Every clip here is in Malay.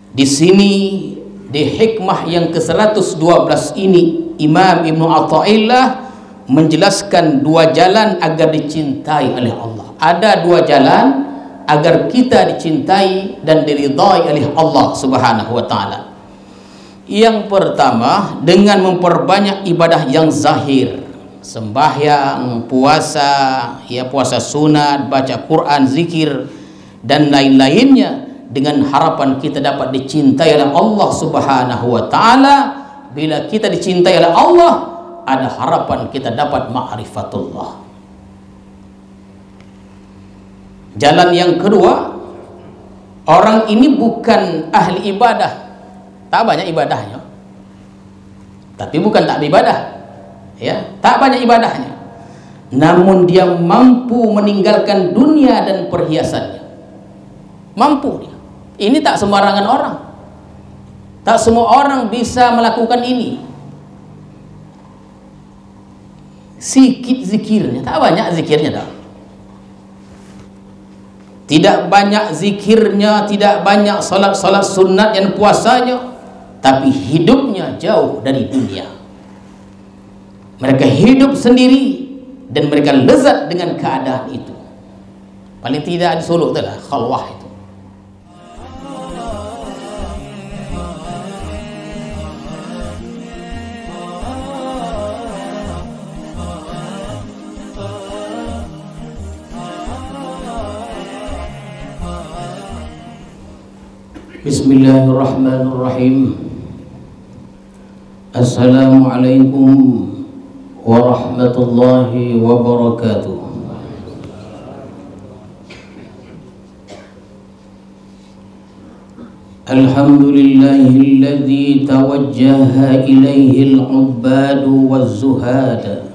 Di sini di hikmah yang ke-112 ini Imam Ibnu Athaillah menjelaskan dua jalan agar dicintai oleh Allah. Ada dua jalan agar kita dicintai dan diridhai oleh Allah Subhanahu wa taala. Yang pertama, dengan memperbanyak ibadah yang zahir, sembahyang, puasa, ya puasa sunat, baca Quran, zikir dan lain-lainnya, dengan harapan kita dapat dicintai oleh Allah Subhanahu wa taala. Bila kita dicintai oleh Allah, ada harapan kita dapat ma'rifatullah. Jalan yang kedua, orang ini bukan ahli ibadah, tak banyak ibadahnya, tapi bukan tak beribadah, ya, tak banyak ibadahnya, namun dia mampu meninggalkan dunia dan perhiasannya. Mampu dia. Ini tak sembarangan orang. Tak semua orang bisa melakukan ini. Sikit zikirnya, tak banyak zikirnya dah. Tidak banyak zikirnya, tidak banyak salat-salat sunat dan puasanya, tapi hidupnya jauh dari dunia. Mereka hidup sendiri dan mereka lezat dengan keadaan itu. Paling tidak di Solo itulah khalwah itu. Bismillahirrahmanirrahim. Assalamualaikum warahmatullahi wabarakatuh. Alhamdulillahilladzi tawajjaha ilaihi al-'ubbadu waz-zuhada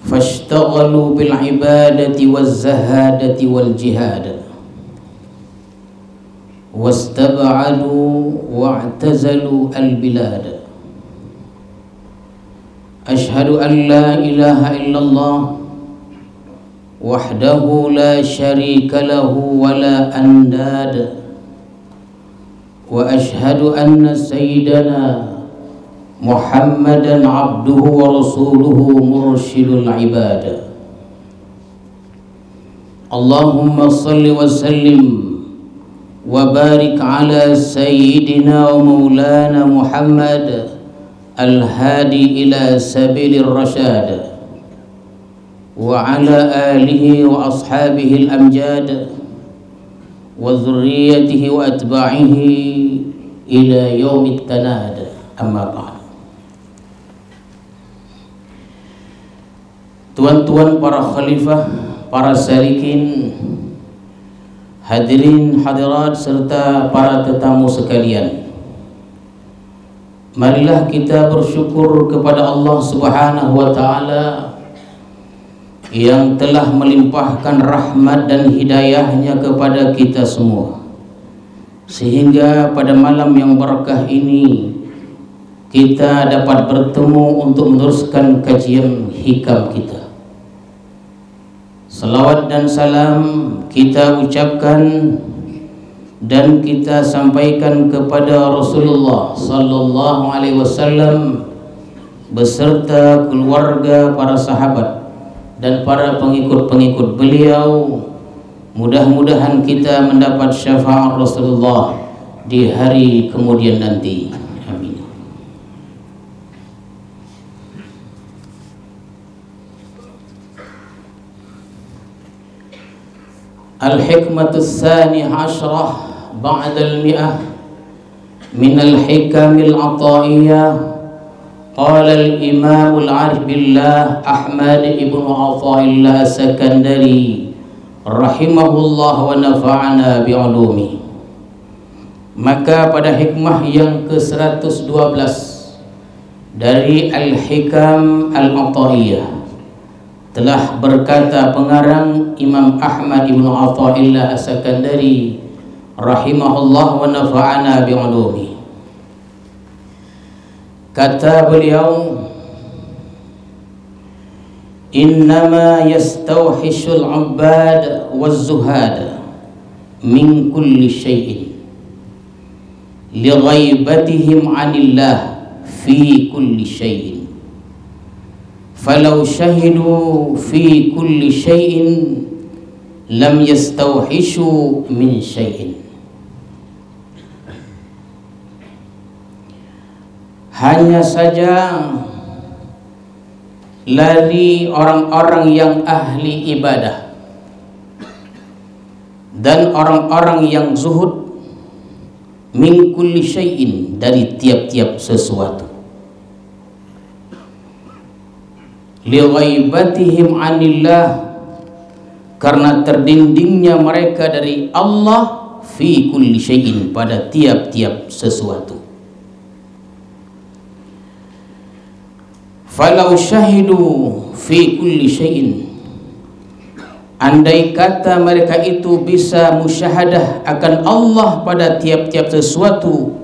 fashtaghalu bil ibadati waz zahadati wal jihad wastab'adu wa'tazalu al bilad. Ashhadu an la ilaha illallah wahdahu la syarika lahu wa la andad, wa ashhadu anna sayyidana Muhammadan abduhu wa rasuluhu mursyidul ibad. Allahumma salli wa sallim wa barik ala sayyidina wa maulana Muhammad al-hadi ila sabilir rasyad, wa ala alihi wa ashabihi al-amjad wa dhurriyyatihi wa atba'ihi ila yaumit tanad. Amma ba'd. Tuan-tuan para khalifah, para salikin, hadirin hadirat serta para tetamu sekalian, marilah kita bersyukur kepada Allah Subhanahu wa taala yang telah melimpahkan rahmat dan hidayahnya kepada kita semua, sehingga pada malam yang berkah ini kita dapat bertemu untuk meneruskan kajian hikam kita. Salawat dan salam kita ucapkan dan kita sampaikan kepada Rasulullah sallallahu alaihi wasallam beserta keluarga, para sahabat dan para pengikut-pengikut beliau. Mudah-mudahan kita mendapat syafaat Rasulullah di hari kemudian nanti. Amin. Al-hikmatus tsaniyah asyrah ba'dal mi'ah min al-hikamil ataiyah. Qala al-imam al-arif billah Ahmad ibn Athaillah Sakandari rahimahullah wa nafa'ana bi'ulumi. Maka pada hikmah yang ke-112 dari Al-Hikam Al-Ataiyah telah berkata pengarang Imam Ahmad ibn Athaillah As-Sakandari rahimahullah wa nafa'ana bi'ulumi. Kata beliau, innama yastawhishul 'ubbad waz-zuhad min kulli syai'in li ghaibatihim 'anillah fi kulli syai'in falau syahidu fi kulli syai'in lam yastauhishu min syai'in. Hanya saja lari orang-orang yang ahli ibadah dan orang-orang yang zuhud min kulli syai'in, dari tiap-tiap sesuatu, li ghaibatihim 'anillah, karena terdindingnya mereka dari Allah, fi kulli syai'in, pada tiap-tiap sesuatu. Falau syahidu fi kulli syai'in, andai kata mereka itu bisa musyahadah akan Allah pada tiap-tiap sesuatu,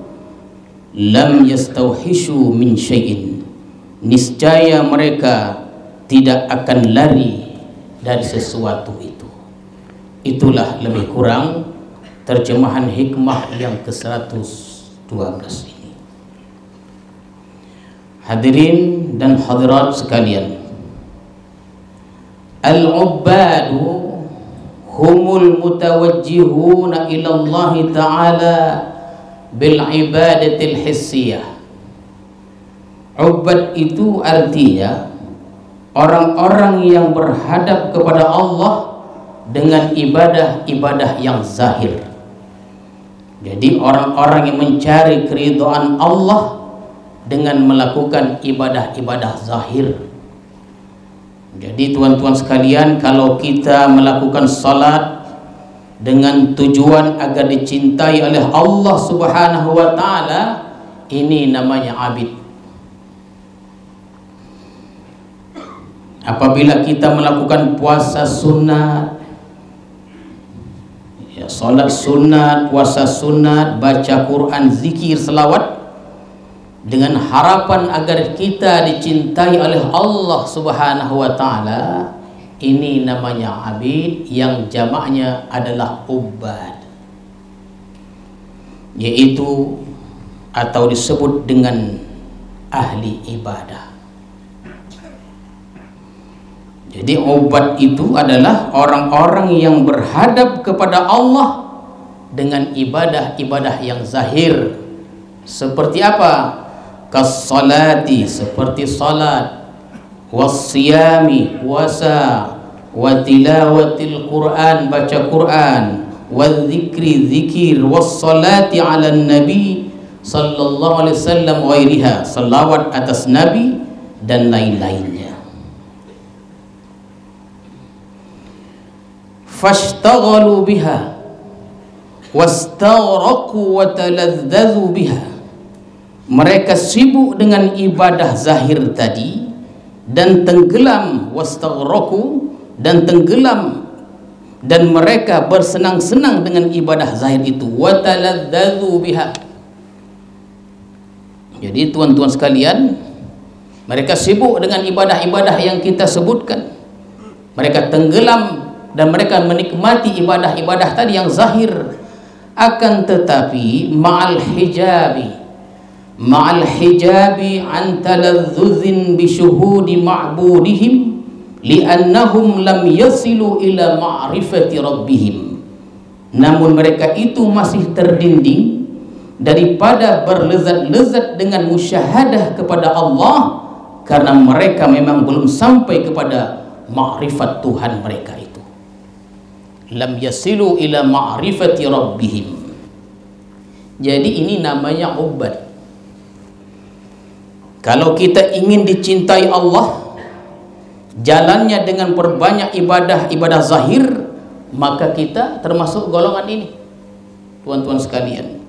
lam yastauhishu min syai'in, niscaya mereka tidak akan lari dari sesuatu itu. Itulah lebih kurang terjemahan hikmah yang ke-112 ini. Hadirin dan hadirat sekalian, al-ubbadu humul mutawajjihuna ila Allah Ta'ala bil ibadatil hissiyah. Ubbad itu artinya orang-orang yang berhadap kepada Allah dengan ibadah-ibadah yang zahir. Jadi orang-orang yang mencari keridhaan Allah dengan melakukan ibadah-ibadah zahir. Jadi tuan-tuan sekalian, kalau kita melakukan salat dengan tujuan agar dicintai oleh Allah Subhanahu wa Ta'ala, ini namanya abid. Apabila kita melakukan puasa sunat, ya, salat sunat, puasa sunat, baca Quran, zikir, selawat, dengan harapan agar kita dicintai oleh Allah Subhanahu wa Ta'ala, ini namanya abid, yang jamaknya adalah ubbad, yaitu atau disebut dengan ahli ibadah. Jadi ubbad itu adalah orang-orang yang berhadap kepada Allah dengan ibadah-ibadah yang zahir. Seperti apa? Kas-salati, seperti salat, was-siyami, puasa, wa tilawatil Quran, baca Quran, wadzikri, zikir, was-salati ala nabi sallallahu alaihi wasallam ghairiha, salawat atas nabi dan lain-lainnya. Fashtaghalu biha wastaghraqu wa taladzadzu biha. Mereka sibuk dengan ibadah zahir tadi dan tenggelam, wastaghraqu, dan tenggelam, dan mereka bersenang-senang dengan ibadah zahir itu, wa taladzadzu biha. Jadi tuan-tuan sekalian, mereka sibuk dengan ibadah-ibadah yang kita sebutkan. Mereka tenggelam dan mereka menikmati ibadah-ibadah tadi yang zahir. Akan tetapi ma'al hijabi an taladzuzin bisyuhudi ma'budihim li'annahum lam yasilu ila ma'rifati rabbihim. Namun mereka itu masih terdinding daripada berlezat-lezat dengan musyahadah kepada Allah, karena mereka memang belum sampai kepada ma'rifat Tuhan mereka itu. Lam yasilu ila ma'rifati rabbihim. Jadi ini namanya ubbad. Kalau kita ingin dicintai Allah, jalannya dengan perbanyak ibadah-ibadah zahir, maka kita termasuk golongan ini, tuan-tuan sekalian.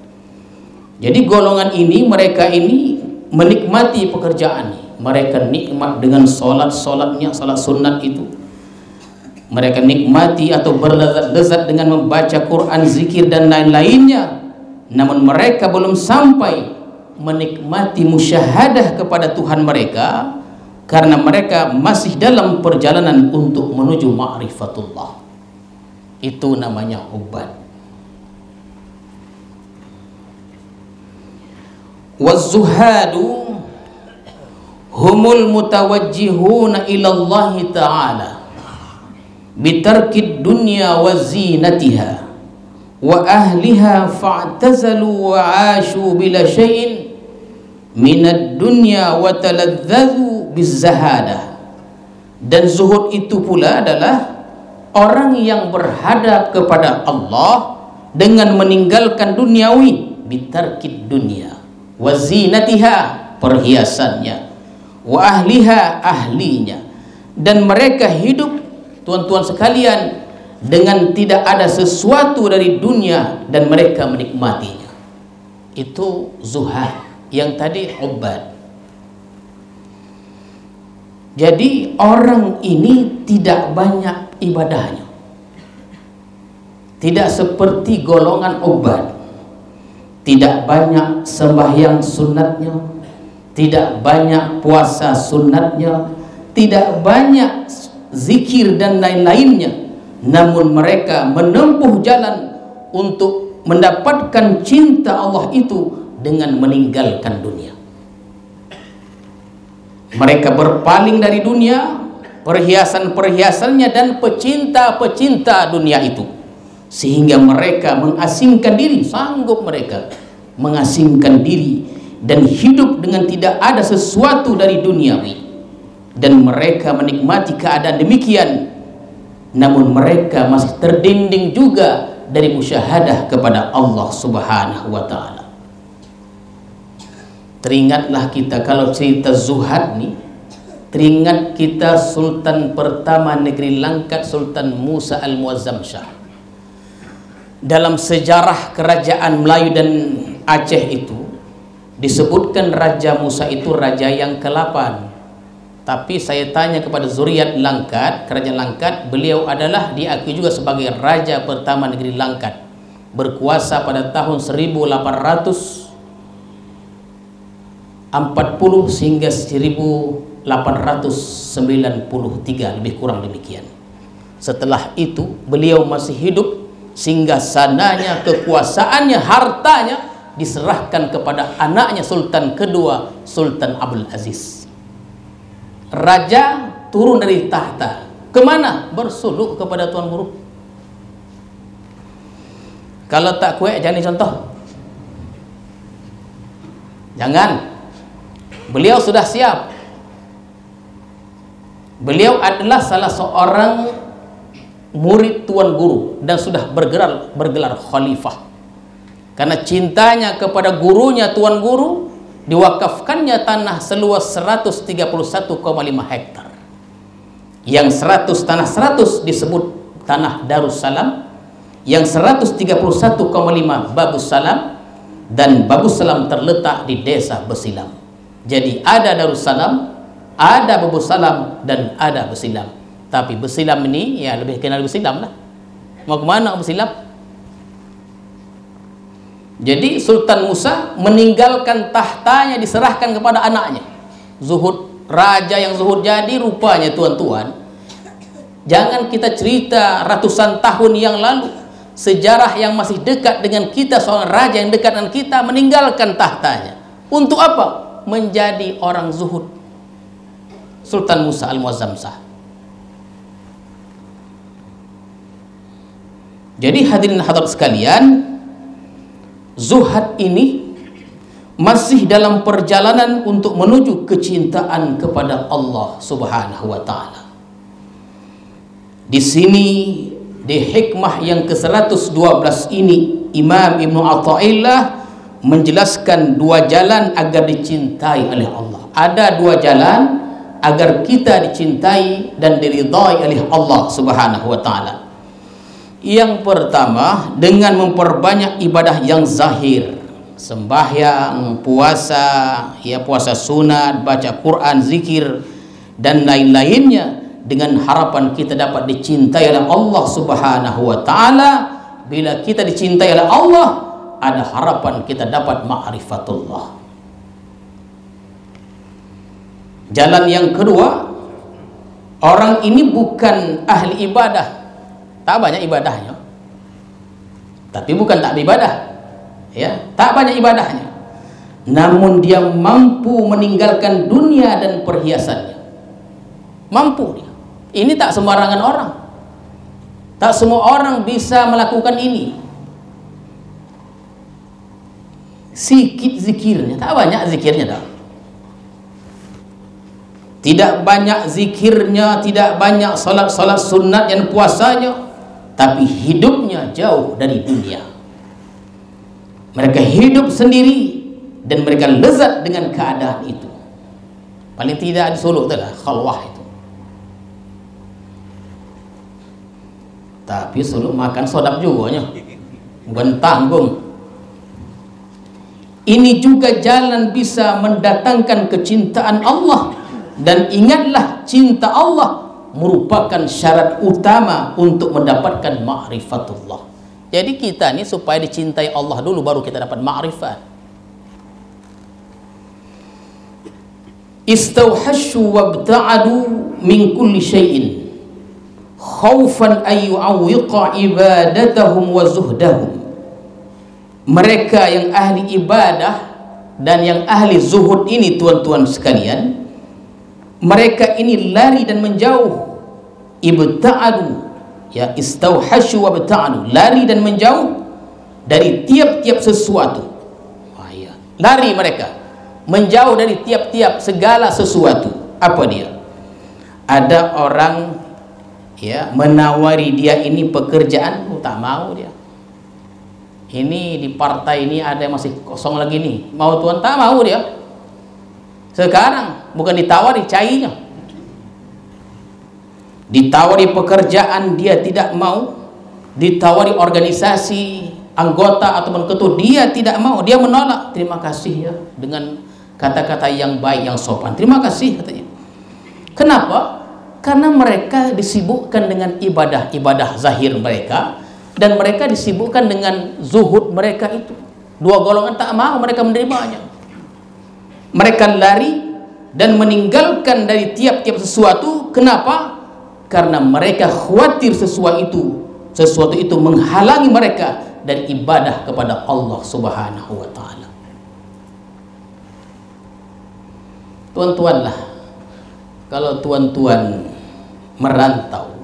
Jadi golongan ini, mereka ini menikmati pekerjaan. Mereka nikmat dengan solatnya, salat sunat itu. Mereka nikmati atau berlezat-lezat dengan membaca Quran, zikir dan lain-lainnya. Namun mereka belum sampai menikmati musyahadah kepada Tuhan mereka, karena mereka masih dalam perjalanan untuk menuju ma'rifatullah. Itu namanya ubbad. Waz-zuhadu humul mutawajjihuna ila Allah Ta'ala bitarkid dunya wa zinatiha wa ahliha fa'tazalu wa 'ashu bila syai'in minad dunya wa taladzzu bizzahadah. Dan zuhud itu pula adalah orang yang berhadap kepada Allah dengan meninggalkan duniawi, bitarkid dunya wa zinatiha, perhiasannya, wa ahliha, ahlinya, dan mereka hidup, tuan-tuan sekalian, dengan tidak ada sesuatu dari dunia dan mereka menikmatinya. Itu zuhad. Yang tadi ubad. Jadi orang ini tidak banyak ibadahnya, tidak seperti golongan ubad, tidak banyak sembahyang sunatnya, tidak banyak puasa sunatnya, tidak banyak zikir dan lain-lainnya, namun mereka menempuh jalan untuk mendapatkan cinta Allah itu dengan meninggalkan dunia. Mereka berpaling dari dunia, perhiasan-perhiasannya, dan pecinta-pecinta dunia itu, sehingga mereka mengasingkan diri, sanggup mereka mengasingkan diri dan hidup dengan tidak ada sesuatu dari duniawi. Dan mereka menikmati keadaan demikian, namun mereka masih terdinding juga dari musyahadah kepada Allah Subhanahu wa Ta'ala. Teringatlah kita kalau cerita zuhad nih, teringat kita Sultan pertama negeri Langkat, Sultan Musa Al-Muazzam Shah. Dalam sejarah kerajaan Melayu dan Aceh itu disebutkan Raja Musa itu raja yang ke-8. Tapi saya tanya kepada zuriat Langkat, kerajaan Langkat, beliau adalah diakui juga sebagai raja pertama negeri Langkat, berkuasa pada tahun 1840 sehingga 1893, lebih kurang demikian. Setelah itu beliau masih hidup, sehingga sananya, kekuasaannya, hartanya diserahkan kepada anaknya Sultan kedua, Sultan Abdul Aziz. Raja turun dari tahta, kemana? Bersuluk kepada Tuan Guru. Kalau tak kuat jangan dicontoh, jangan. Beliau sudah siap. Beliau adalah salah seorang murid Tuan Guru dan sudah bergelar khalifah. Karena cintanya kepada gurunya, Tuan Guru, diwakafkannya tanah seluas 131,5 hektar. Yang tanah 100 disebut tanah Darussalam, yang 131,5 Babus Salam, dan Babus Salam terletak di desa Besilam. Jadi ada Darussalam, ada Babus Salam, dan ada Besilam. Tapi Besilam ini ya lebih kenal Besilam lah. Mau kemana Besilam? Jadi Sultan Musa meninggalkan tahtanya, diserahkan kepada anaknya. Zuhud, raja yang zuhud jadi rupanya, tuan-tuan. Jangan kita cerita ratusan tahun yang lalu, sejarah yang masih dekat dengan kita, seorang raja yang dekat dengan kita meninggalkan tahtanya. Untuk apa? Menjadi orang zuhud. Sultan Musa Al-Muazzam Shah. Jadi hadirin hadirat sekalian, zuhad ini masih dalam perjalanan untuk menuju kecintaan kepada Allah Subhanahu wa Ta'ala. Di sini, di hikmah yang ke-112 ini, Imam Ibnu Athaillah menjelaskan dua jalan agar dicintai oleh Allah. Ada dua jalan agar kita dicintai dan diridhai oleh Allah Subhanahu wa Ta'ala. Yang pertama, dengan memperbanyak ibadah yang zahir, sembahyang, puasa, ya puasa sunat, baca Quran, zikir, dan lain-lainnya, dengan harapan kita dapat dicintai oleh Allah Subhanahu wa Ta'ala. Bila kita dicintai oleh Allah, ada harapan kita dapat ma'rifatullah. Jalan yang kedua, orang ini bukan ahli ibadah, tak banyak ibadahnya, tapi bukan tak beribadah, ya, tak banyak ibadahnya, namun dia mampu meninggalkan dunia dan perhiasannya. Mampu dia. Ini tak sembarangan orang. Tak semua orang bisa melakukan ini. Sikit zikirnya, tak banyak zikirnya dah. Tidak banyak zikirnya, tidak banyak salat-salat sunat dan puasanya, tapi hidupnya jauh dari dunia. Mereka hidup sendiri dan mereka lezat dengan keadaan itu. Paling tidak di Solo itulah khalwah itu. Tapi Solo makan sodap juga nya, bukan tanggung. Ini juga jalan bisa mendatangkan kecintaan Allah. Dan ingatlah, cinta Allah merupakan syarat utama untuk mendapatkan ma'rifatullah. Jadi kita ini supaya dicintai Allah dulu baru kita dapat ma'rifat. Istauhashu wabta'adu min kulli syai'in khaufan an yu'awwiqa ibadatahum wa zuhdahum. Mereka yang ahli ibadah dan yang ahli zuhud ini, tuan-tuan sekalian, mereka ini lari dan menjauh. Ibta'adu, ya, istauhashu wa ibta'adu, lari dan menjauh dari tiap-tiap sesuatu. Ya. Lari mereka menjauh dari tiap-tiap segala sesuatu. Apa dia? Ada orang ya menawari dia ini pekerjaan, tak mau dia. Ini di partai ini ada yang masih kosong lagi nih, mau tuan, tak mau dia. Sekarang bukan ditawari cairnya, ditawari pekerjaan dia tidak mau, ditawari organisasi anggota ataupun ketua dia tidak mau, dia menolak. Terima kasih ya, dengan kata-kata yang baik, yang sopan, terima kasih katanya. Kenapa? Karena mereka disibukkan dengan ibadah zahir mereka, dan mereka disibukkan dengan zuhud mereka itu. Dua golongan tak mau mereka menerimanya. Mereka lari dan meninggalkan dari tiap-tiap sesuatu. Kenapa? Karena mereka khawatir sesuatu itu menghalangi mereka dari ibadah kepada Allah Subhanahu wa ta'ala. Tuan-tuanlah, kalau tuan-tuan merantau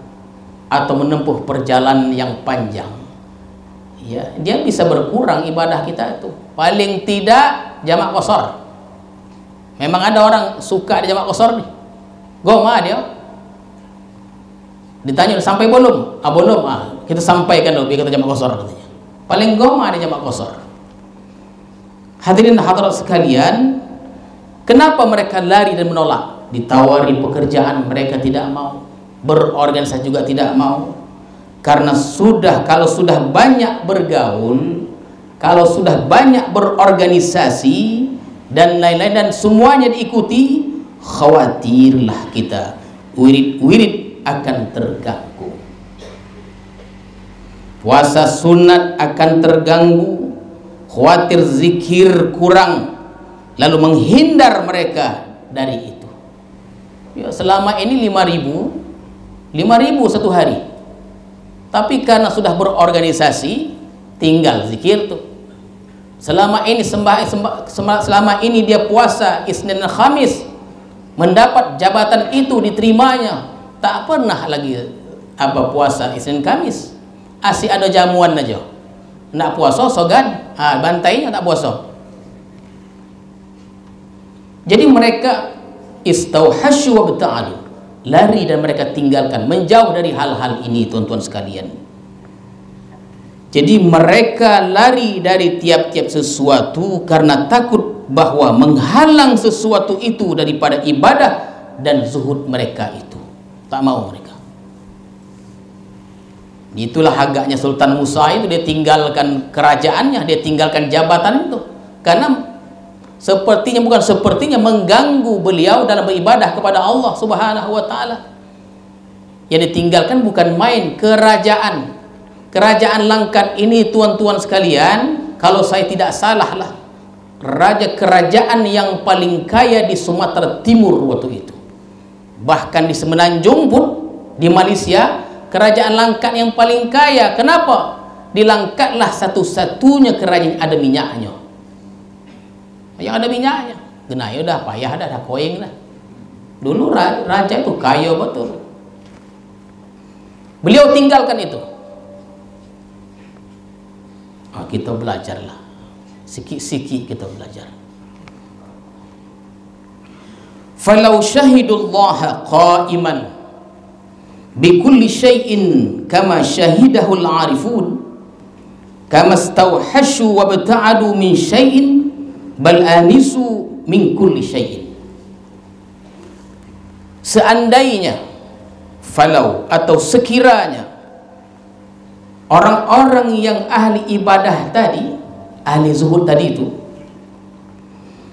atau menempuh perjalanan yang panjang, ya, dia bisa berkurang ibadah kita itu. Paling tidak jamak qashar. Memang ada orang suka di jamak qashar nih, goma dia. Ditanya sampai belum? Belum. Kita sampaikan dulu biar kita jamak qashar katanya. Paling goma di jamak qashar. Hadirin hadirat sekalian, kenapa mereka lari dan menolak? Ditawari pekerjaan mereka tidak mau, berorganisasi juga tidak mau. Karena kalau sudah banyak bergaul, kalau sudah banyak berorganisasi dan lain-lain dan semuanya diikuti, khawatirlah kita wirid-wirid akan terganggu, puasa sunat akan terganggu, khawatir zikir kurang, lalu menghindar mereka dari itu. Ya, selama ini 5.000 satu hari, tapi karena sudah berorganisasi tinggal zikir tuh. Selama ini selama ini dia puasa Isnin dan Khamis, mendapat jabatan itu diterimanya, tak pernah lagi puasa Isnin Kamis. Asih ada jamuan aja, nak puasa sogan, bantainya tak puasa. Jadi mereka istauhasyu wa bta'adu, lari dan mereka tinggalkan, menjauh dari hal-hal ini, tuan-tuan sekalian. Jadi mereka lari dari tiap-tiap sesuatu karena takut bahwa menghalang sesuatu itu daripada ibadah dan zuhud mereka itu. Tak mau mereka. Itulah agaknya Sultan Musa itu, dia tinggalkan kerajaannya, dia tinggalkan jabatan itu, karena sepertinya mengganggu beliau dalam beribadah kepada Allah Subhanahu wa ta'ala. Yang ditinggalkan bukan main kerajaan. Kerajaan Langkat ini, tuan-tuan sekalian, kalau saya tidak salah lah, kerajaan yang paling kaya di Sumatera Timur waktu itu. Bahkan di Semenanjung pun, di Malaysia, kerajaan Langkat yang paling kaya. Kenapa? Di Langkatlah satu-satunya kerajaan ada minyaknya. yang ada minyaknya. Genaya dah payah dah koeng dah. Dulu raja itu kaya betul. Beliau tinggalkan itu. Kita belajarlah. Sikit-sikit kita belajar. Falau syahidullaha qa'iman bikulli syai'in kama syahidahul arifun kama stawhashu wa bata'adu min syai'in bal anisu min kulli syai'in. Seandainya, falau atau sekiranya orang-orang yang ahli ibadah tadi, ahli zuhud tadi itu,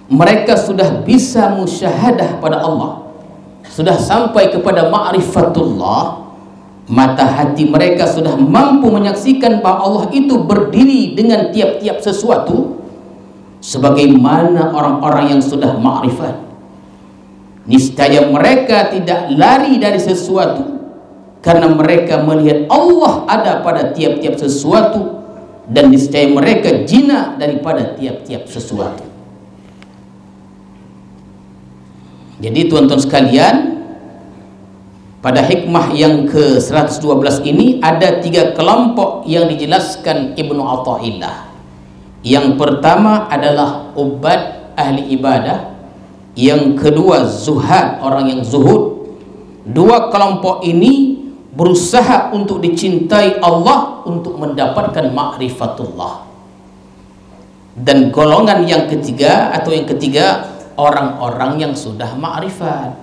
mereka sudah bisa musyahadah pada Allah, sudah sampai kepada ma'rifatullah, mata hati mereka sudah mampu menyaksikan bahwa Allah itu berdiri dengan tiap-tiap sesuatu sebagaimana orang-orang yang sudah ma'rifat. Niscaya mereka tidak lari dari sesuatu karena mereka melihat Allah ada pada tiap-tiap sesuatu, dan niscaya mereka jinak daripada tiap-tiap sesuatu. Jadi tuan-tuan sekalian, pada hikmah yang ke-112 ini ada 3 kelompok yang dijelaskan Ibnu Athaillah. Yang pertama adalah ubad, ahli ibadah. Yang kedua zuhad, orang yang zuhud. 2 kelompok ini berusaha untuk dicintai Allah, untuk mendapatkan ma'rifatullah. Dan golongan yang ketiga orang-orang yang sudah ma'rifat.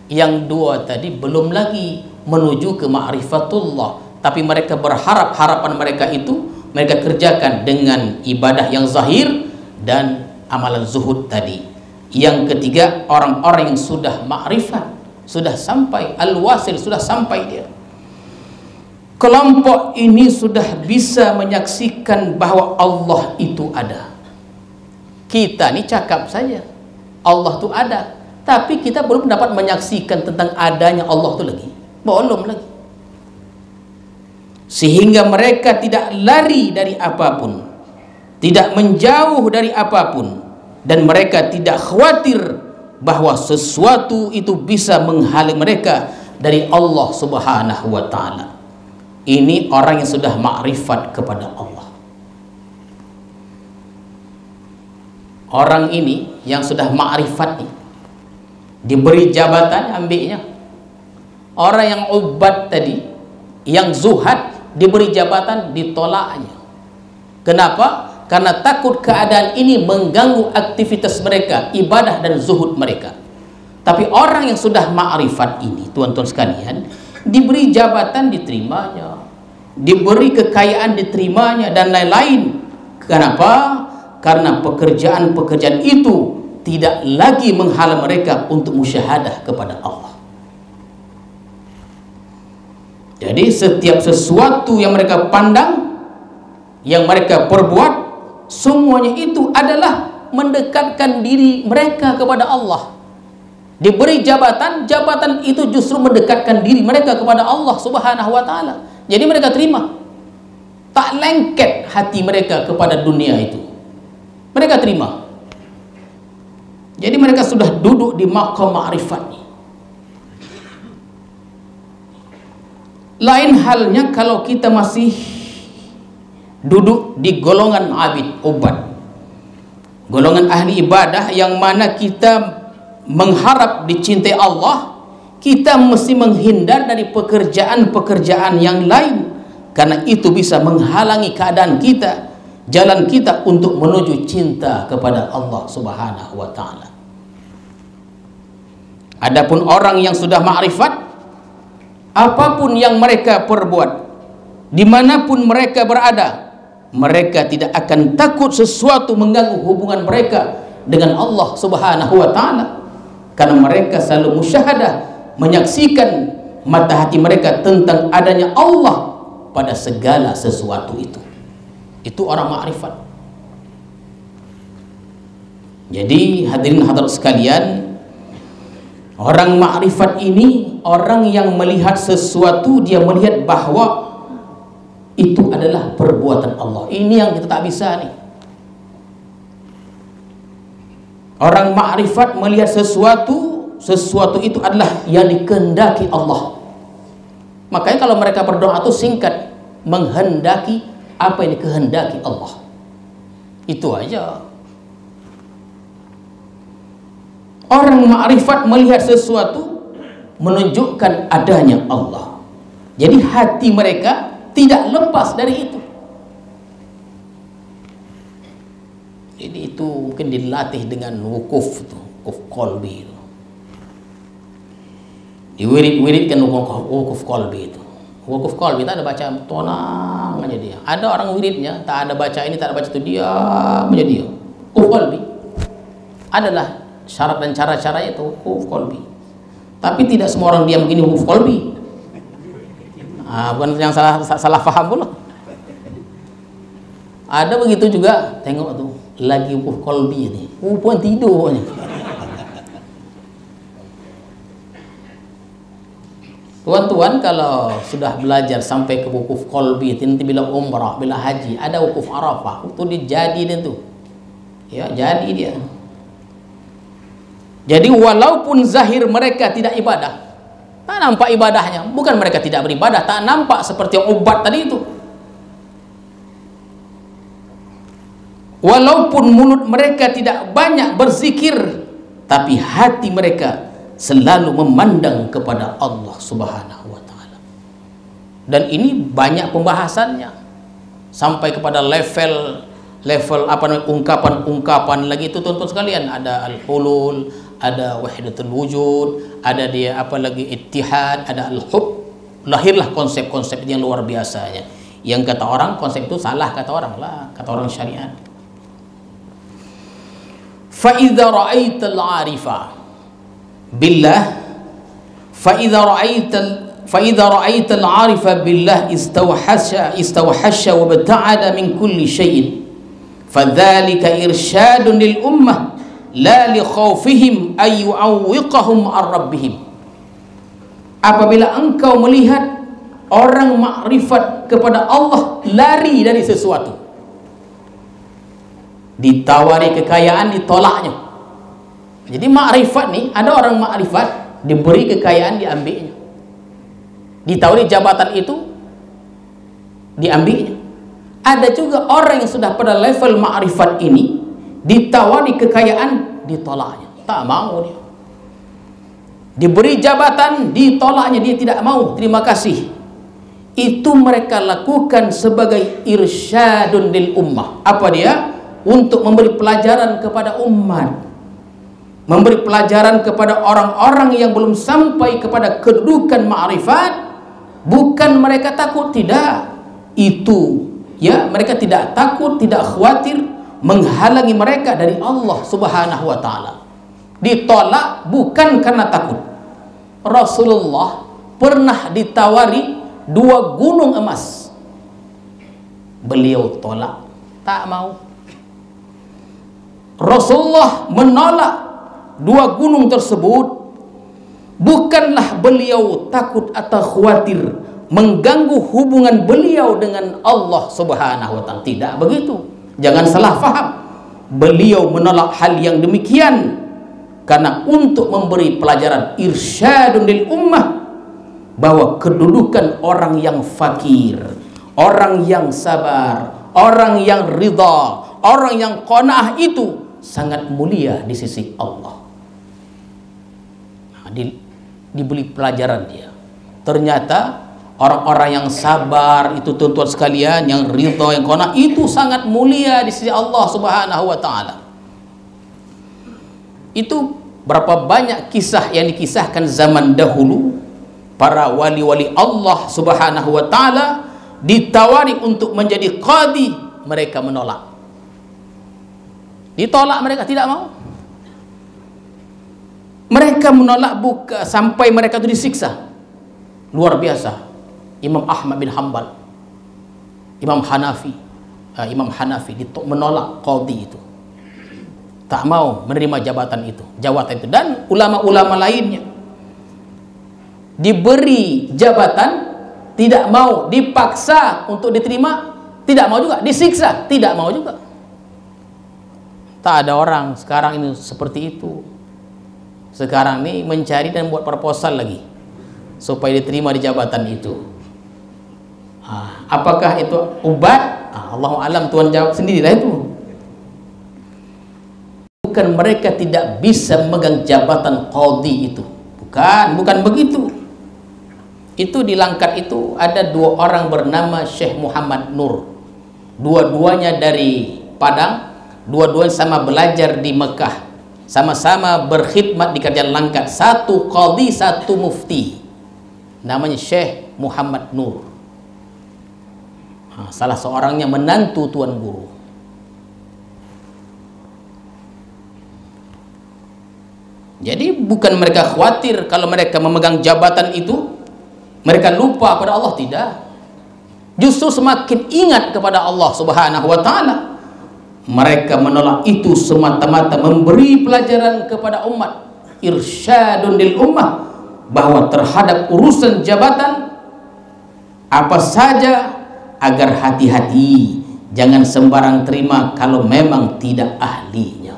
Yang 2 tadi belum lagi menuju ke ma'rifatullah, tapi mereka berharap, harapan mereka itu mereka kerjakan dengan ibadah yang zahir dan amalan zuhud tadi. Yang ketiga orang-orang yang sudah ma'rifat, sudah sampai al-wasil, sudah sampai dia. Kelompok ini sudah bisa menyaksikan bahwa Allah itu ada. Kita ni cakap saja Allah itu ada, tapi kita belum dapat menyaksikan tentang adanya Allah itu lagi. Belum lagi. Sehingga mereka tidak lari dari apapun, tidak menjauh dari apapun, dan mereka tidak khawatir bahwa sesuatu itu bisa menghalang mereka dari Allah Subhanahu wa ta'ala. Ini orang yang sudah ma'rifat kepada Allah. Orang ini yang sudah ma'rifat nih, diberi jabatan, ambilnya. Orang yang ubad tadi, yang zuhad, diberi jabatan, ditolaknya. Kenapa? Karena takut keadaan ini mengganggu aktivitas mereka, ibadah dan zuhud mereka. Tapi orang yang sudah ma'rifat ini, tuan-tuan sekalian, diberi jabatan, diterimanya, diberi kekayaan, diterimanya, dan lain-lain. Kenapa? Karena pekerjaan-pekerjaan itu tidak lagi menghalang mereka untuk musyahadah kepada Allah. Jadi setiap sesuatu yang mereka pandang, yang mereka perbuat, semuanya itu adalah mendekatkan diri mereka kepada Allah. Diberi jabatan, jabatan itu justru mendekatkan diri mereka kepada Allah Subhanahu wa ta'ala. Jadi mereka terima. Tak lengket hati mereka kepada dunia itu. Mereka terima. Jadi mereka sudah duduk di maqam ma'rifat. Lain halnya kalau kita masih duduk di golongan abid, ubad, golongan ahli ibadah, yang mana kita mengharap dicintai Allah, kita mesti menghindar dari pekerjaan-pekerjaan yang lain, karena itu bisa menghalangi keadaan kita, jalan kita untuk menuju cinta kepada Allah Subhanahu wa ta'ala. Adapun orang yang sudah ma'rifat, apapun yang mereka perbuat, dimanapun mereka berada, mereka tidak akan takut sesuatu mengganggu hubungan mereka dengan Allah Subhanahu wa ta'ala, karena mereka selalu musyahadah, menyaksikan mata hati mereka tentang adanya Allah pada segala sesuatu itu. Itu orang ma'rifat. Jadi hadirin hadirat sekalian, orang ma'rifat ini orang yang melihat sesuatu, dia melihat bahwa itu adalah perbuatan Allah. Ini yang kita tak bisa nih. Orang makrifat melihat sesuatu itu adalah yang dikehendaki Allah. Makanya kalau mereka berdoa itu singkat, menghendaki apa yang dikehendaki Allah. Itu aja. Orang makrifat melihat sesuatu menunjukkan adanya Allah. Jadi hati mereka tidak lepas dari itu. Jadi itu mungkin dilatih dengan wukuf itu, wukuf qalbi itu. Diwirid-wiridkan wukuf qalbi itu. Wukuf qalbi tak ada baca, tenang aja dia. Ada orang wiridnya tak ada baca ini, tak ada baca itu, diam aja dia. Wukuf qalbi adalah syarat dan cara-caranya itu wukuf qalbi. Tapi tidak semua orang diam begini wukuf qalbi. Bukan yang salah paham pula. Ada begitu juga, tengok tuh lagi wukuf qalbi ini, puan tidur nih. Tuan-tuan kalau sudah belajar sampai ke wukuf qalbi, nanti bila umrah, bila haji, ada wukuf Arafah, itu dijadi dia tuh. Ya, jadi dia. Jadi walaupun zahir mereka tidak ibadah, tak nampak ibadahnya, bukan mereka tidak beribadah, tak nampak seperti yang ubat tadi itu. Walaupun mulut mereka tidak banyak berzikir, tapi hati mereka selalu memandang kepada Allah Subhanahu wa taala. Dan ini banyak pembahasannya sampai kepada level apa namanya, ungkapan lagi itu tuan-tuan sekalian. Ada al-hulul, ada wahdatul wujud, ada dia apa lagi ittihad, ada al-hub. Lahirlah konsep-konsep yang luar biasanya. Yang kata orang konsep itu salah, kata orang lah, kata orang syariat. فَإِذَا رَأَيْتَ الْعَارِفَ بِاللَّهِ فَإِذَا رَأَيْتَ الْعَارِفَ بِاللَّهِ اسْتَوْحَشَ وَابْتَعَدَ مِنْ كُلِّ شَيْءٍ فَذَلِكَ إِرْشَادٌ لِلْأُمَّةِ لَا لِخَوْفِهِمْ أَنْ يُعَوِّقَهُمْ عَنْ رَبِّهِمْ. Apabila engkau melihat orang makrifat kepada Allah lari dari sesuatu, ditawari kekayaan, ditolaknya. Jadi makrifat nih, ada orang makrifat diberi kekayaan, diambilnya. Ditawari jabatan itu, diambilnya. Ada juga orang yang sudah pada level makrifat ini, ditawari kekayaan, ditolaknya. Tak mau dia. Diberi jabatan, ditolaknya, dia tidak mau, terima kasih. Itu mereka lakukan sebagai irsyadun lil ummah. Apa dia? Untuk memberi pelajaran kepada umat, memberi pelajaran kepada orang-orang yang belum sampai kepada kedudukan ma'rifat. Bukan mereka takut, tidak. Itu ya, mereka tidak takut, tidak khawatir menghalangi mereka dari Allah Subhanahu wa taala. Ditolak bukan karena takut. Rasulullah pernah ditawari 2 gunung emas, beliau tolak, tak mau. Rasulullah menolak 2 gunung tersebut, bukanlah beliau takut atau khawatir mengganggu hubungan beliau dengan Allah Subhanahu wa taala. Tidak begitu. Jangan salah faham. Beliau menolak hal yang demikian karena untuk memberi pelajaran irsyadun lil ummah bahwa kedudukan orang yang fakir, orang yang sabar, orang yang ridha, orang yang qanaah itu sangat mulia di sisi Allah. Nah, diberi pelajaran dia. Ternyata orang-orang yang sabar itu tuan-tuan sekalian, yang ridha, yang qanaah itu sangat mulia di sisi Allah Subhanahu wa taala. Itu berapa banyak kisah yang dikisahkan zaman dahulu, para wali-wali Allah Subhanahu wa taala ditawari untuk menjadi qadi, mereka menolak. Ditolak, mereka tidak mau. Mereka menolak sampai mereka itu disiksa. Luar biasa. Imam Ahmad bin Hanbal, Imam Hanafi menolak qadi itu. Tak mau menerima jabatan itu. Dan ulama-ulama lainnya diberi jabatan, tidak mau, dipaksa untuk diterima, tidak mau juga, disiksa, tidak mau juga. Tak ada orang sekarang ini seperti itu. Sekarang ini mencari dan buat proposal lagi supaya diterima di jabatan itu. Apakah itu ubat? Allahu alam, Tuhan jawab sendirilah itu. Bukan mereka tidak bisa memegang jabatan qadhi itu. Bukan begitu. Itu di Langkat itu ada dua orang bernama Syekh Muhammad Nur. Dua-duanya dari Padang, dua-duanya sama belajar di Mekah. Sama-sama berkhidmat di kerajaan Langkat. Satu qadhi, satu mufti. Namanya Syekh Muhammad Nur. Salah seorangnya menantu Tuan Guru. Jadi bukan mereka khawatir kalau mereka memegang jabatan itu mereka lupa pada Allah, tidak. Justru semakin ingat kepada Allah Subhanahu wa taala. Mereka menolak itu semata-mata memberi pelajaran kepada umat, irsyadun lil ummah, bahwa terhadap urusan jabatan apa saja agar hati-hati, jangan sembarang terima kalau memang tidak ahlinya.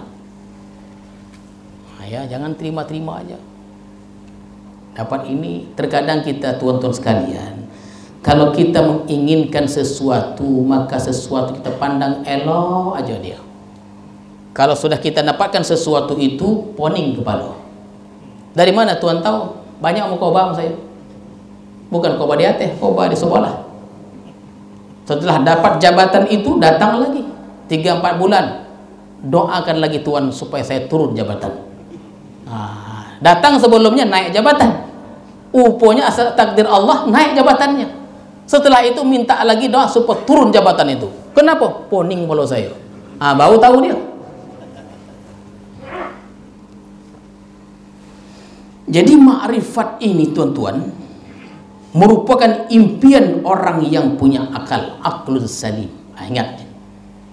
Ya, jangan terima-terima aja. Dapat ini terkadang kita, tuan-tuan sekalian, kalau kita menginginkan sesuatu, maka sesuatu kita pandang elok aja dia. Kalau sudah kita dapatkan sesuatu itu, poning kepala. Dari mana Tuhan tahu? Banyak mau khobah saya. Bukan khobah di atas, khobah di sekolah. Setelah dapat jabatan itu, datang lagi 3-4 bulan, doakan lagi Tuhan supaya saya turun jabatan. Datang sebelumnya naik jabatan, uponya asal takdir Allah naik jabatannya. Setelah itu minta lagi doa supaya turun jabatan itu. Kenapa? Poning malu saya. Baru tahu dia. Jadi ma'rifat ini, tuan-tuan, merupakan impian orang yang punya akal, aklun salim. Ingat.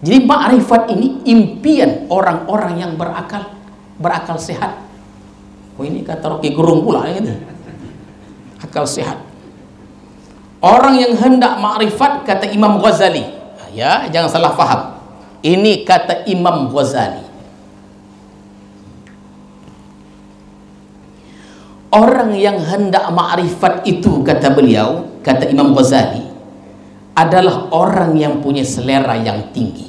Jadi ma'rifat ini impian orang-orang yang berakal sehat. Ini kata Rocky Gerung pula gitu. Akal sehat. Orang yang hendak makrifat, kata Imam Ghazali. Ya, jangan salah faham. Ini kata Imam Ghazali. Orang yang hendak makrifat itu, kata beliau, kata Imam Ghazali, adalah orang yang punya selera yang tinggi.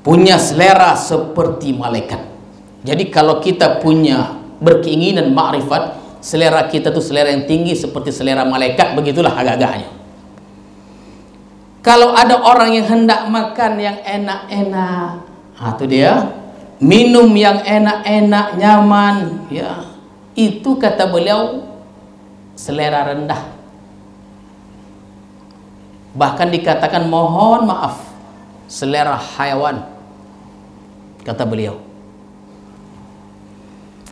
Punya selera seperti malaikat. Jadi kalau kita punya berkeinginan makrifat, selera kita tuh selera yang tinggi seperti selera malaikat, begitulah agak-agaknya. Kalau ada orang yang hendak makan yang enak-enak, itu dia, minum yang enak-enak, nyaman, ya, itu kata beliau selera rendah. Bahkan dikatakan mohon maaf, selera hayawan, kata beliau.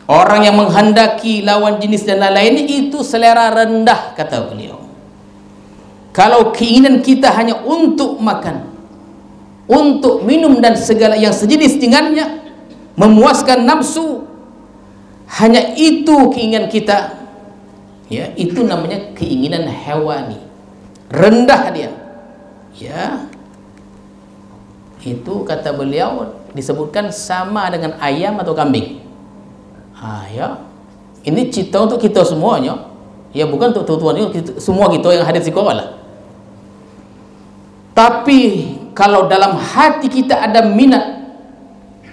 Orang yang menghendaki lawan jenis dan lain-lain itu selera rendah, kata beliau. Kalau keinginan kita hanya untuk makan, untuk minum dan segala yang sejenis dengannya, memuaskan nafsu, hanya itu keinginan kita, ya, itu namanya keinginan hewani, rendah dia, ya. Itu kata beliau disebutkan sama dengan ayam atau kambing. Ya, ini cita untuk kita semuanya, ya, bukan untuk tuan-tuan, semua kita yang hadir di sekolah. Tapi kalau dalam hati kita ada minat,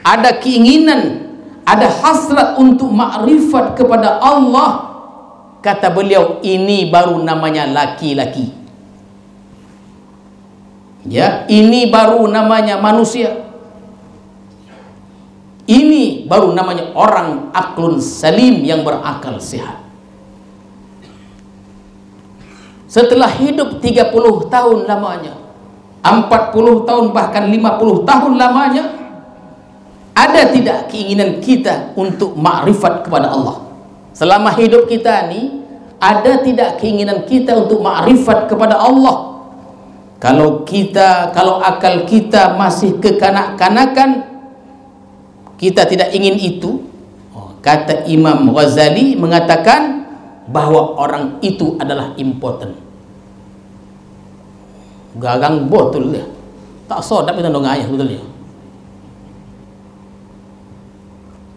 ada keinginan, ada hasrat untuk makrifat kepada Allah, kata beliau, ini baru namanya laki-laki. Ya, ini baru namanya manusia. Ini baru namanya orang aklun salim yang berakal sehat. Setelah hidup 30 tahun lamanya, 40 tahun, bahkan 50 tahun lamanya, ada tidak keinginan kita untuk makrifat kepada Allah? Selama hidup kita ini, ada tidak keinginan kita untuk makrifat kepada Allah? Kalau akal kita masih kekanak-kanakan, kita tidak ingin itu, kata Imam Ghazali mengatakan bahwa orang itu adalah impoten. Gagang botol dia. Tak sodap itu dong ayah betulnya.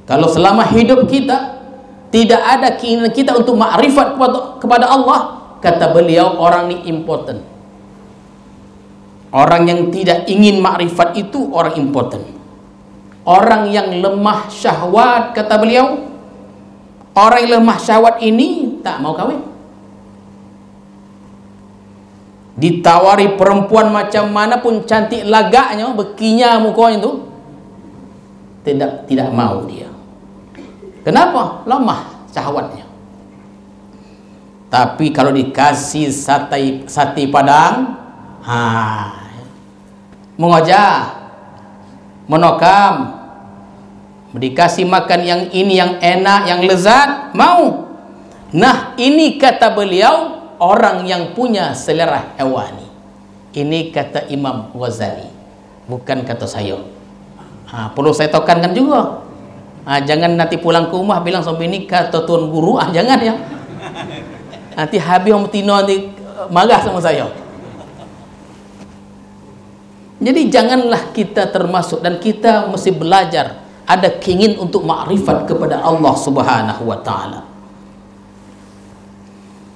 Kalau selama hidup kita tidak ada keinginan kita untuk makrifat kepada Allah, kata beliau, orang ini important. Orang yang tidak ingin makrifat itu orang important. Orang yang lemah syahwat, kata beliau, orang yang lemah syahwat ini tak mau kawin. Ditawari perempuan macam mana pun cantik lagaknya, bekinya mukanya itu, tidak mau dia. Kenapa? Lemah syahwatnya. Tapi kalau dikasih sate padang, mengoja, menokam, dikasih makan yang ini, yang enak, yang lezat, mau. Nah, ini kata beliau orang yang punya selera hewani. Ini kata Imam Ghazali, bukan kata saya. Perlu saya tekankan juga. Jangan nanti pulang ke rumah bilang sampai ini kata tuan guru, jangan ya. Nanti habis Om Tino nanti marah sama saya. Jadi janganlah kita termasuk, dan kita mesti belajar ada keinginan untuk makrifat kepada Allah Subhanahu wa taala.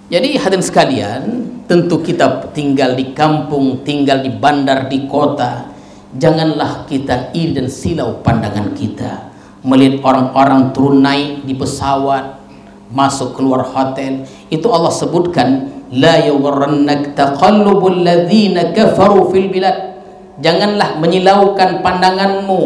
Jadi hadirin sekalian, tentu kita tinggal di kampung, tinggal di bandar, di kota, janganlah kita iri dan silau pandangan kita melihat orang-orang turun naik di pesawat, masuk keluar hotel. Itu Allah sebutkan, la yughrannak taqallubul ladzina kafaru fil bilad. Janganlah menyilaukan pandanganmu,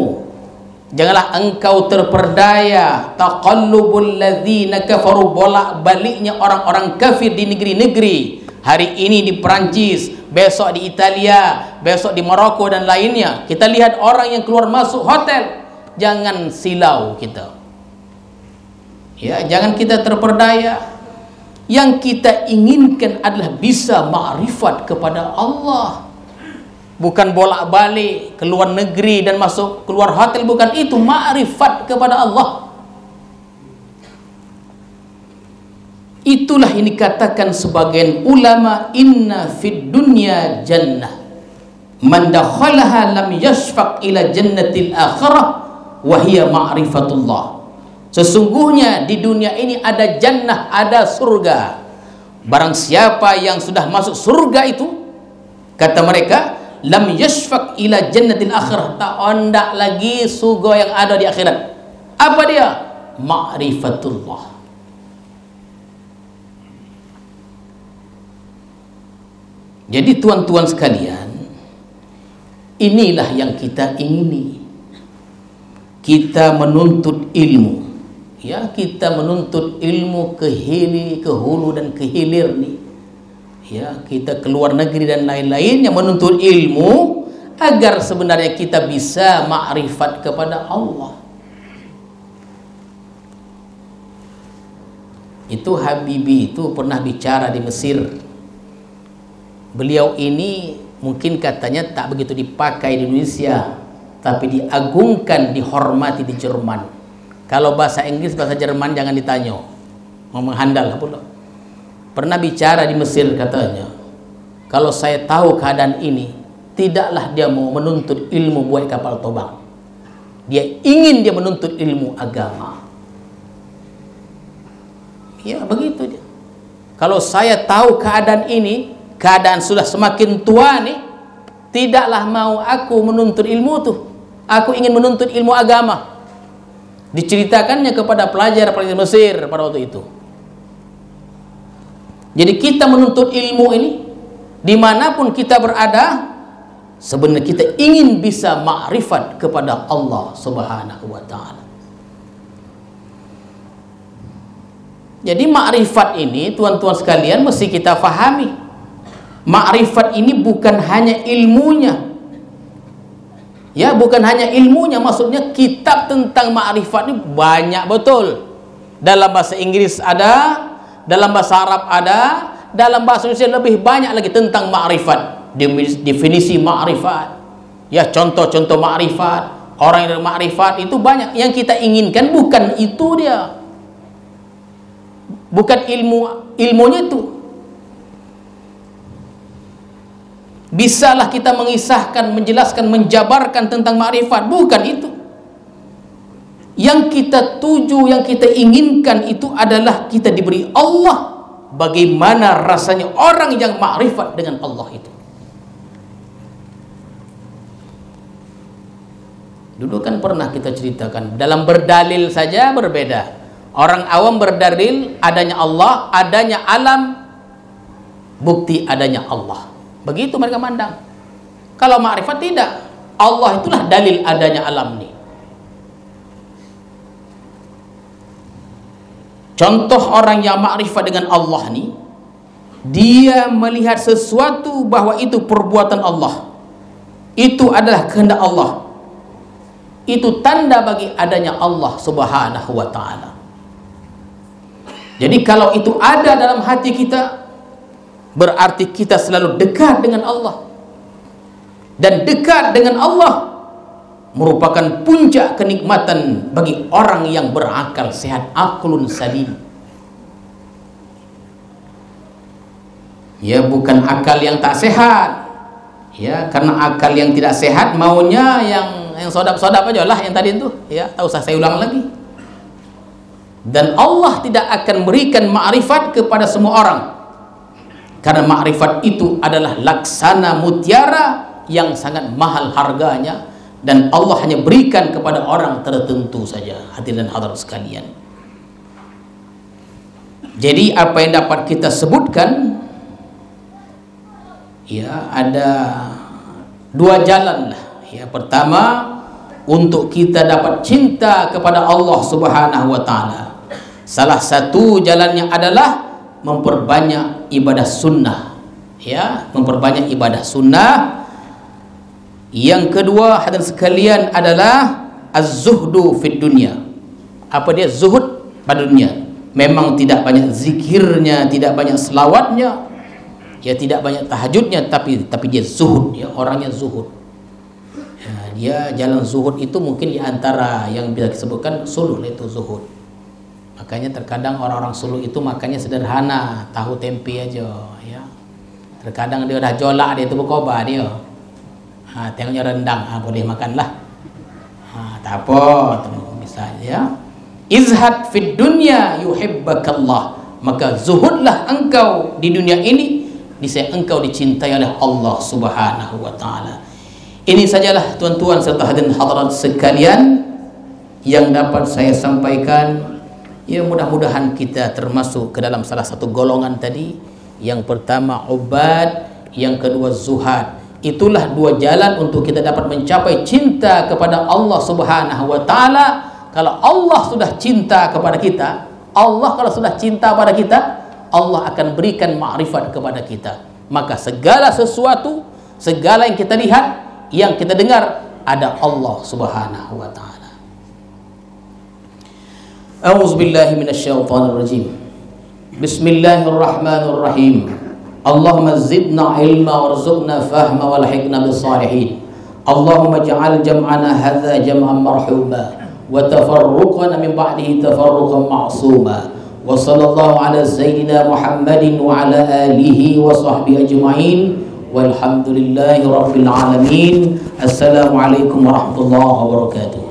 janganlah engkau terperdaya taqallubul ladzina kafaru, bolak-baliknya orang-orang kafir di negeri-negeri. Hari ini di Perancis, besok di Italia, besok di Maroko dan lainnya. Kita lihat orang yang keluar masuk hotel. Jangan silau kita. Ya, jangan kita terperdaya. Yang kita inginkan adalah bisa makrifat kepada Allah. Bukan bolak-balik keluar negeri dan masuk keluar hotel, bukan itu makrifat kepada Allah. Itulah yang dikatakan sebagian ulama, inna fid dunya jannah man dakhalaha lam yashfaq ila jannatil akhirah wa hiya ma'rifatullah. Sesungguhnya di dunia ini ada jannah, ada surga. Barang siapa yang sudah masuk surga itu, kata mereka, lam yashfaq ila jannatil akhirah, tak ondak lagi surga yang ada di akhirat. Apa dia? Ma'rifatullah. Jadi tuan-tuan sekalian, inilah yang kita ingini. Kita menuntut ilmu, ya, kita menuntut ilmu ke hulu dan ke hilir nih. Ya, kita keluar negeri dan lain-lainnya menuntut ilmu agar sebenarnya kita bisa makrifat kepada Allah. Itu Habibie itu pernah bicara di Mesir. Beliau ini mungkin katanya tak begitu dipakai di Indonesia, tapi diagungkan, dihormati di Jerman. Kalau bahasa Inggris, bahasa Jerman jangan ditanya, mau menghandal pula. Pernah bicara di Mesir, katanya, kalau saya tahu keadaan ini, tidaklah dia mau menuntut ilmu buat kapal tobang. Dia menuntut ilmu agama. Ya, begitu dia. Kalau saya tahu keadaan ini, keadaan sudah semakin tua nih, tidaklah mau aku menuntut ilmu tuh. Aku ingin menuntut ilmu agama. Diceritakannya kepada pelajar-pelajar Mesir pada waktu itu. Jadi kita menuntut ilmu ini, dimanapun kita berada, sebenarnya kita ingin bisa makrifat kepada Allah Subhanahu wa ta'ala. Jadi makrifat ini, tuan-tuan sekalian, mesti kita fahami. Makrifat ini bukan hanya ilmunya. Ya, bukan hanya ilmunya, maksudnya kitab tentang makrifat ini banyak betul. Dalam bahasa Inggris ada, dalam bahasa Arab ada, dalam bahasa Indonesia lebih banyak lagi tentang makrifat. Definisi makrifat, ya, contoh-contoh makrifat, orang yang makrifat itu banyak. Yang kita inginkan bukan itu dia, bukan ilmunya itu. Bisalah kita mengisahkan, menjelaskan, menjabarkan tentang makrifat, bukan itu. Yang kita tuju, yang kita inginkan itu adalah kita diberi Allah. Bagaimana rasanya orang yang makrifat dengan Allah itu? Dulu kan pernah kita ceritakan, dalam berdalil saja berbeda. Orang awam berdalil adanya Allah, adanya alam, bukti adanya Allah. Begitu mereka mandang. Kalau makrifat tidak, Allah itulah dalil adanya alam ini. Contoh orang yang makrifat dengan Allah ni, dia melihat sesuatu bahwa itu perbuatan Allah, itu adalah kehendak Allah, itu tanda bagi adanya Allah Subhanahu wa ta'ala. Jadi kalau itu ada dalam hati kita, berarti kita selalu dekat dengan Allah. Dan dekat dengan Allah merupakan puncak kenikmatan bagi orang yang berakal sehat, aklun salim. Ya, bukan akal yang tak sehat. Ya, karena akal yang tidak sehat maunya yang sodap-sodap aja lah yang tadi itu. Ya, tak usah saya ulang lagi. Dan Allah tidak akan berikan ma'rifat kepada semua orang, karena ma'rifat itu adalah laksana mutiara yang sangat mahal harganya, dan Allah hanya berikan kepada orang tertentu saja. Hadirin hadirat sekalian, jadi apa yang dapat kita sebutkan, ya, ada dua jalan lah. Ya, pertama, untuk kita dapat cinta kepada Allah Subhanahu wa ta'ala, salah satu jalannya adalah memperbanyak ibadah sunnah. Ya, memperbanyak ibadah sunnah. Yang kedua, hadirin sekalian, adalah az-zuhdu fid dunya. Apa dia zuhud pada dunia? Memang tidak banyak zikirnya, tidak banyak selawatnya, ya, tidak banyak tahajudnya, tapi dia zuhud, ya, orangnya zuhud. Ya, dia jalan zuhud itu mungkin diantara yang bisa disebutkan suluh, itu zuhud. Makanya terkadang orang-orang suluh itu makannya sederhana, tahu tempe aja, ya. Terkadang dia dah jolak, dia tu berkobar dia. Tengoknya rendang, boleh makanlah. Tak apa, misalnya, ya. Izhad fid dunya yuhibbakallah. Maka zuhudlah engkau di dunia ini, niscaya engkau dicintai oleh Allah Subhanahu wa ta'ala. Ini sajalah tuan-tuan serta hadirin hadirat sekalian yang dapat saya sampaikan. Ya, mudah-mudahan kita termasuk ke dalam salah satu golongan tadi. Yang pertama ubad, yang kedua zuhad. Itulah dua jalan untuk kita dapat mencapai cinta kepada Allah Subhanahu wa ta'ala. Kalau Allah sudah cinta kepada kita, kalau sudah cinta pada kita, Allah akan berikan ma'rifat kepada kita. Maka segala sesuatu, segala yang kita lihat, yang kita dengar, ada Allah Subhanahu wa ta'ala. A'udzu billahi minasyaitonir rajim. Bismillahirrahmanirrahim. Allahumma zidna ilma warzuqna fahma walhiqna bis-salihin. Allahumma ij'al jam'ana hadza jam'an marhuma wa tafarruqana min ba'dihi tafarruqan ma'suma. Wa sallallahu ala sayyidina Muhammadin wa ala alihi wa sahbihi ajma'in. Walhamdulillahi rabbil alamin. Assalamualaikum warahmatullahi wabarakatuh.